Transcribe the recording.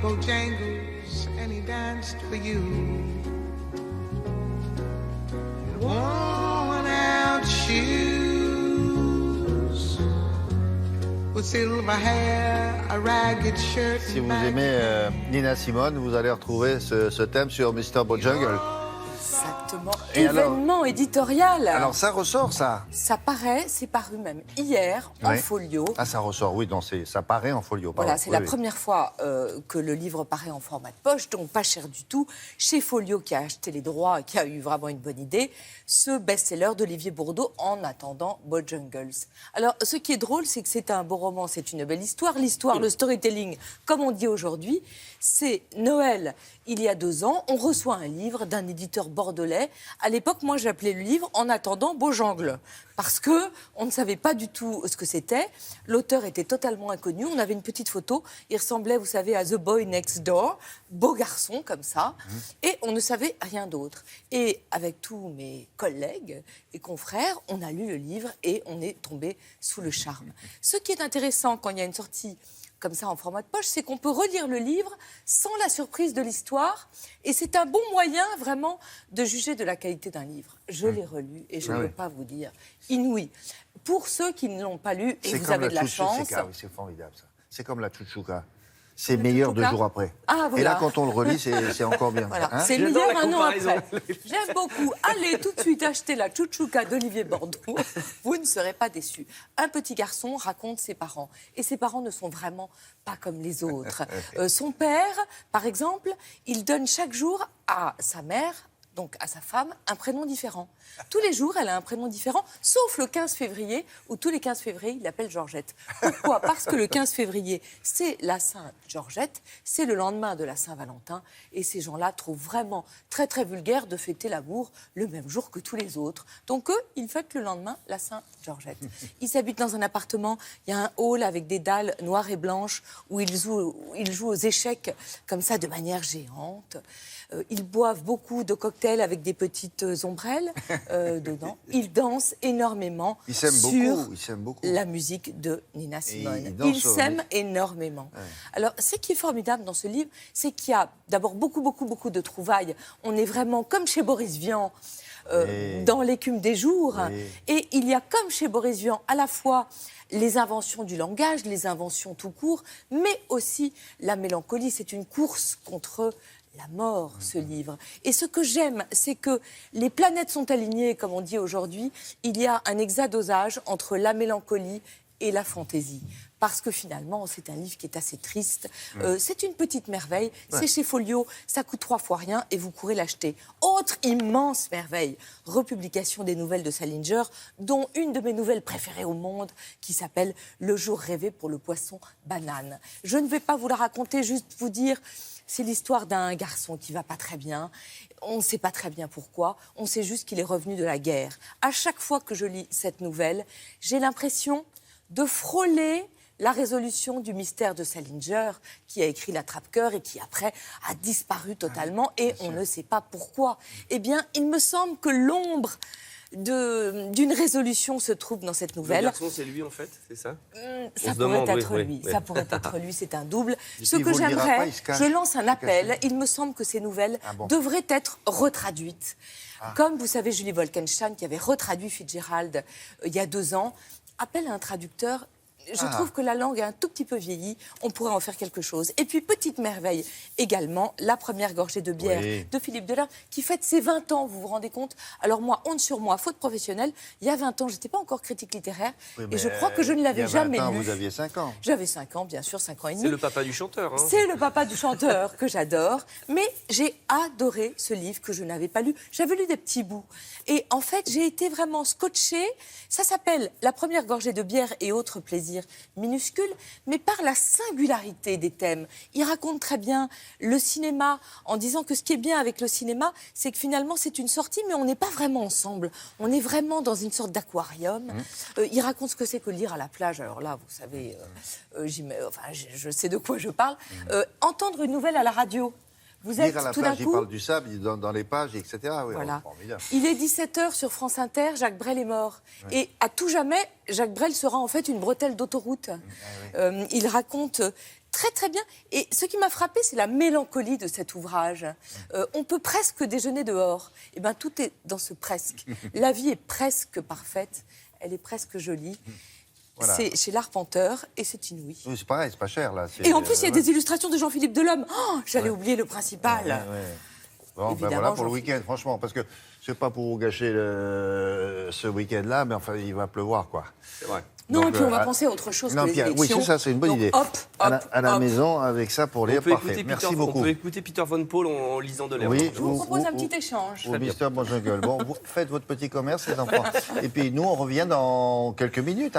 Bojangles and he danced for you. Worn out shoes with silver hair, a ragged shirt. Si vous aimez Nina Simone, vous allez retrouver ce thème sur Mr. Bojangles. Exactement. Et Événement éditorial. Alors ça ressort, ça? Ça paraît, c'est paru même hier en folio. Ah, ça ressort, oui, ça paraît en folio. Voilà, c'est la première fois que le livre paraît en format de poche, donc pas cher du tout. Chez Folio, qui a acheté les droits et qui a eu vraiment une bonne idée, ce best-seller d'Olivier Bourdeau, En attendant Bojangles. Alors, ce qui est drôle, c'est que c'est un beau roman, c'est une belle histoire. L'histoire, le storytelling, comme on dit aujourd'hui, c'est Noël, il y a 2 ans, on reçoit un livre d'un éditeur bordelais. À l'époque, moi, j'appelais le livre En attendant Bojangles, parce qu'on ne savait pas du tout ce que c'était. L'auteur était totalement inconnu. On avait une petite photo. Il ressemblait, vous savez, à The Boy Next Door. Beau garçon, comme ça. Et on ne savait rien d'autre. Et avec tous mes collègues et confrères, on a lu le livre et on est tombé sous le charme. Ce qui est intéressant quand il y a une sortie comme ça en format de poche, c'est qu'on peut relire le livre sans la surprise de l'histoire. Et c'est un bon moyen, vraiment, de juger de la qualité d'un livre. Je l'ai relu et je ne peux pas vous dire inouï. Pour ceux qui ne l'ont pas lu, et vous avez de la chance... C'est formidable, ça. C'est comme la chouchouka. C'est meilleur 2 jours après. Ah, voilà. Et là, quand on le relit, c'est encore bien. Voilà. Hein, c'est meilleur 1 an après. J'aime beaucoup. Allez tout de suite acheter la chouchouka d'Olivier Bourdeau. Vous ne serez pas déçus. Un petit garçon raconte ses parents. Et ses parents ne sont vraiment pas comme les autres. Son père, par exemple, il donne chaque jour à sa mère, donc à sa femme, un prénom différent. Tous les jours, elle a un prénom différent, sauf le 15 février, où tous les 15 février, il l'appelle Georgette. Pourquoi? Parce que le 15 février, c'est la Sainte Georgette, c'est le lendemain de la Saint-Valentin, et ces gens-là trouvent vraiment très très vulgaire de fêter l'amour le même jour que tous les autres. Donc eux, ils fêtent le lendemain la Sainte Georgette. Ils s'habitent dans un appartement, il y a un hall avec des dalles noires et blanches, où ils jouent aux échecs comme ça de manière géante. Ils boivent beaucoup de cocktails avec des petites ombrelles dedans. Ils dansent énormément sur la musique de Nina Simone. Ils s'aiment énormément. Ouais. Alors, ce qui est formidable dans ce livre, c'est qu'il y a d'abord beaucoup de trouvailles. On est vraiment comme chez Boris Vian, dans l'écume des jours. Et il y a comme chez Boris Vian à la fois les inventions du langage, les inventions tout court, mais aussi la mélancolie. C'est une course contre la mort, ce livre. Et ce que j'aime, c'est que les planètes sont alignées, comme on dit aujourd'hui. Il y a un hexadosage entre la mélancolie et la fantaisie. Parce que finalement, c'est un livre qui est assez triste. C'est une petite merveille. C'est chez Folio. Ça coûte 3 fois rien et vous courez l'acheter. Autre immense merveille, republication des nouvelles de Salinger, dont une de mes nouvelles préférées au monde, qui s'appelle Le jour rêvé pour le poisson banane. Je ne vais pas vous la raconter, juste vous dire... C'est l'histoire d'un garçon qui va pas très bien. On ne sait pas très bien pourquoi. On sait juste qu'il est revenu de la guerre. À chaque fois que je lis cette nouvelle, j'ai l'impression de frôler la résolution du mystère de Salinger, qui a écrit L'Attrape-cœur et qui, après, a disparu totalement. Et on ne sait pas pourquoi. Eh bien, il me semble que l'ombre d'une résolution se trouve dans cette nouvelle. Le garçon, c'est lui, en fait, c'est ça? Ça pourrait être lui. Ça pourrait être lui, c'est un double. Ce que j'aimerais, je lance un appel. Il me semble que ces nouvelles devraient être retraduites. Comme, vous savez, Julie Wolkenstein, qui avait retraduit Fitzgerald il y a 2 ans, appelle à un traducteur. Je trouve que la langue a un tout petit peu vieilli. On pourrait en faire quelque chose. Et puis, petite merveille également, La première gorgée de bière de Philippe Delerme, qui fête ses 20 ans, vous vous rendez compte? Alors moi, honte sur moi, faute professionnelle, il y a 20 ans, je n'étais pas encore critique littéraire. Et je crois que je ne l'avais jamais lu. Vous aviez 5 ans. J'avais 5 ans, bien sûr, 5 ans et demi. C'est le papa du chanteur. Hein. C'est le papa du chanteur que j'adore. Mais j'ai adoré ce livre que je n'avais pas lu. J'avais lu des petits bouts. Et en fait, j'ai été vraiment scotchée. Ça s'appelle La première gorgée de bière et autres plaisirs minuscules, mais par la singularité des thèmes. Il raconte très bien le cinéma en disant que ce qui est bien avec le cinéma, c'est que finalement c'est une sortie, mais on n'est pas vraiment ensemble. On est vraiment dans une sorte d'aquarium. Il raconte ce que c'est que lire à la plage. Alors là, vous savez, je sais de quoi je parle. Entendre une nouvelle à la radio. Vous êtes à la tout d'un plage, coup... il parle du sable, dans les pages, etc. Oui, voilà. Il est 17h sur France Inter, Jacques Brel est mort. Et à tout jamais, Jacques Brel sera en fait une bretelle d'autoroute. Il raconte très très bien. Et ce qui m'a frappé, c'est la mélancolie de cet ouvrage. On peut presque déjeuner dehors. Eh bien, tout est dans ce presque. La vie est presque parfaite, elle est presque jolie. Voilà. C'est chez l'Arpenteur et c'est inouï. Oui, c'est pareil, c'est pas cher là. Et en plus, il y a des illustrations de Jean-Philippe Delhomme. Oh, j'allais oublier le principal. Bon, ben Évidemment, voilà pour le Jean-Philippe. week-end, franchement, parce que c'est pas pour vous gâcher ce week-end-là, mais enfin, il va pleuvoir, quoi. C'est vrai. Non, Donc, et puis on va à- penser à autre chose Non, que les puis, oui, élections. c'est ça, c'est une bonne Donc, idée. Hop, hop, À la hop. maison, avec ça, pour On lire, peut, parfait. écouter Merci Peter, beaucoup. on peut écouter Peter Von Paul en lisant de l'air. Oui, Je vous propose un petit échange. Au Mister Bonjour. Bon, vous faites votre petit commerce, les enfants. Et puis nous, on revient dans quelques minutes.